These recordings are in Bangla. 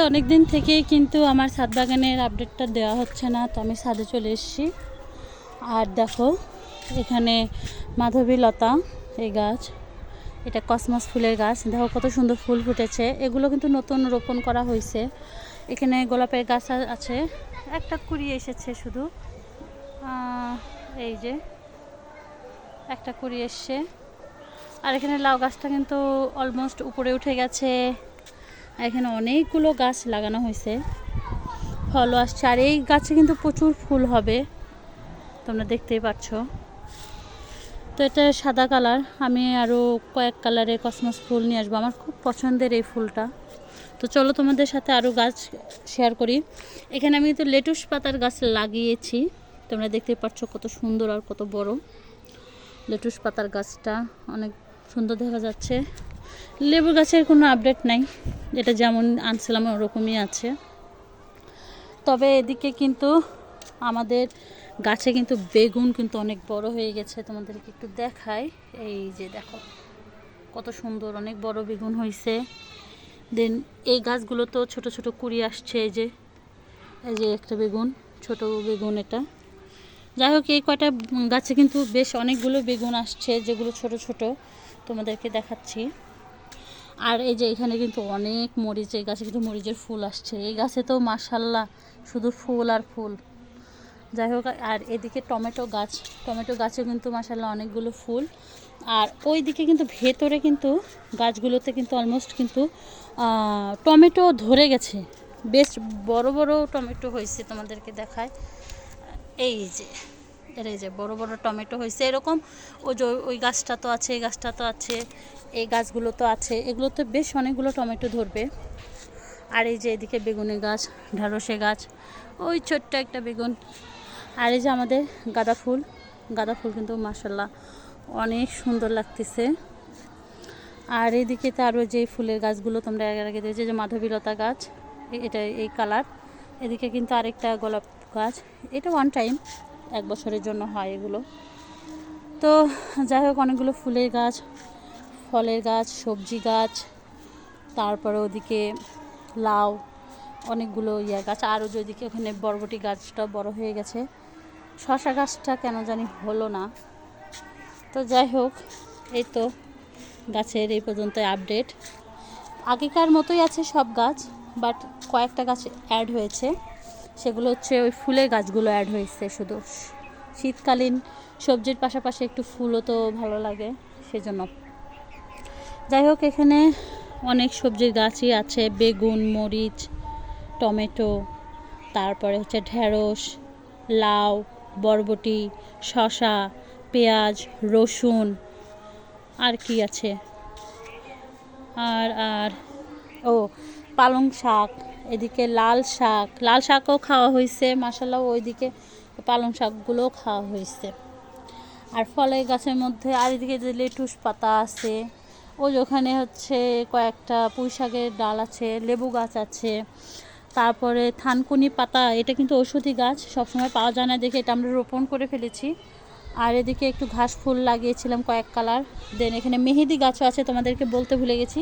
অনেক দিন থেকেই কিন্তু আমার ছাদ বাগানের আপডেটটা দেওয়া হচ্ছে না, তো আমি ছাদে চলে এসেছি। আর দেখো এখানে মাধবী লতা, এই গাছ, এটা কসমস ফুলের গাছ। দেখো কত সুন্দর ফুল ফুটেছে। এগুলো কিন্তু নতুন রোপণ করা হয়েছে। এখানে গোলাপের গাছ আছে, একটা কুড়ি এসেছে শুধু, এই যে একটা কুড়ি এসছে। আর এখানে লাউ গাছটা কিন্তু অলমোস্ট উপরে উঠে গেছে। এখানে অনেকগুলো গাছ লাগানো হয়েছে, ফলও আসছে। আর এই গাছে কিন্তু প্রচুর ফুল হবে, তোমরা দেখতেই পাচ্ছ। তো এটা সাদা কালার, আমি আরও কয়েক কালারের কসমস ফুল নিয়ে আসবো। আমার খুব পছন্দের এই ফুলটা। তো চলো তোমাদের সাথে আরও গাছ শেয়ার করি। এখানে আমি কিন্তু লেটুস পাতার গাছ লাগিয়েছি, তোমরা দেখতেই পাচ্ছ কত সুন্দর আর কত বড়। লেটুস পাতার গাছটা অনেক সুন্দর দেখা যাচ্ছে। লেবু গাছের কোনো আপডেট নাই, এটা যেমন আনছিলাম ওরকমই আছে। তবে এদিকে কিন্তু আমাদের গাছে কিন্তু বেগুন কিন্তু অনেক বড় হয়ে গেছে, তোমাদেরকে একটু দেখাই। এই যে দেখো কত সুন্দর, অনেক বড় বেগুন হয়েছে। দেন এই গাছগুলো তো ছোট ছোট কুড়ি আসছে। এই যে একটা বেগুন, ছোট বেগুন এটা। যাই হোক, এই কয়টা গাছে কিন্তু বেশ অনেকগুলো বেগুন আসছে, যেগুলো ছোট ছোট তোমাদেরকে দেখাচ্ছি। আর এই যে এখানে কিন্তু অনেক মরিচ, এই গাছে কিন্তু মরিচের ফুল আসছে। এই গাছে তো মাশাল্লাহ শুধু ফুল আর ফুল। যাই হোক, আর এদিকে টমেটো গাছে কিন্তু মাশাল্লাহ অনেকগুলো ফুল। আর ওই দিকে কিন্তু ভেতরে কিন্তু গাছগুলোতে কিন্তু অলমোস্ট কিন্তু টমেটো ধরে গেছে, বেশ বড় বড় টমেটো হয়েছে। তোমাদেরকে দেখায়, এই যে বড় বড় টমেটো হয়েছে এরকম। ওই গাছটা তো আছে, এই গাছটা তো আছে, এই গাছগুলো তো আছে, এগুলো তো বেশ অনেকগুলো টমেটো ধরবে। আর এই যে এদিকে বেগুনের গাছ, ঢ্যাঁড়সে গাছ, ওই ছোট্ট একটা বেগুন। আর এই যে আমাদের গাঁদা ফুল কিন্তু মাশাল্লাহ অনেক সুন্দর লাগতেছে। আর এইদিকে তো আরও যে ফুলের গাছগুলো তোমরা আগে দেখেছো, যে মাধবীলতা গাছ, এটা এই কালার। এদিকে কিন্তু আরেকটা গোলাপ গাছ, এটা ওয়ান টাইম, 1 বছরের জন্য হয় এগুলো। তো যাই হোক, অনেকগুলো ফুলের গাছ, ফলের গাছ, সবজি গাছ, তারপরে ওদিকে লাউ, অনেকগুলো গাছ। আর ওইদিকে ওখানে বরবটি গাছটা বড় হয়ে গেছে। শশা গাছটা কেন জানি হলো না। তো যাই হোক, এই তো গাছের এই পর্যন্ত আপডেট। আগেকার মতোই আছে সব গাছ, বাট কয়েকটা গাছ অ্যাড হয়েছে। সেগুলো হচ্ছে ওই ফুলের গাছগুলো অ্যাড হয়েছে শুধু। শীতকালীন সবজির পাশাপাশি একটু ফুলও তো ভালো লাগে, সেজন্য। যাই হোক, এখানে অনেক সবজির গাছই আছে, বেগুন, মরিচ, টমেটো, তারপরে হচ্ছে ঢ্যাঁড়স, লাউ, বরবটি, শসা, পেঁয়াজ, রসুন, আর কি আছে, আর ও পালং শাক, এদিকে লাল শাকও খাওয়া হয়েছে মাশাল্লাহ। ওইদিকে পালং শাকগুলোও খাওয়া হয়েছে। আর ফলের গাছের মধ্যে আর এদিকে যে লেটুস পাতা আছে, ওই ওখানে হচ্ছে কয়েকটা পুঁই শাকের ডাল আছে, লেবু গাছ আছে, তারপরে থানকুনি পাতা, এটা কিন্তু ঔষধি গাছ, সবসময় পাওয়া যায় না দেখে এটা আমরা রোপণ করে ফেলেছি। আর এদিকে একটু ঘাস ফুল লাগিয়েছিলাম কয়েক কালার। দেন এখানে মেহেদি গাছও আছে, তোমাদেরকে বলতে ভুলে গেছি,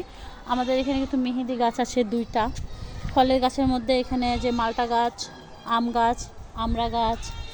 আমাদের এখানে কিন্তু মেহেদি গাছ আছে 2টা। ফলের গাছের মধ্যে এখানে যে মালটা গাছ, আম গাছ, আমড়া গাছ,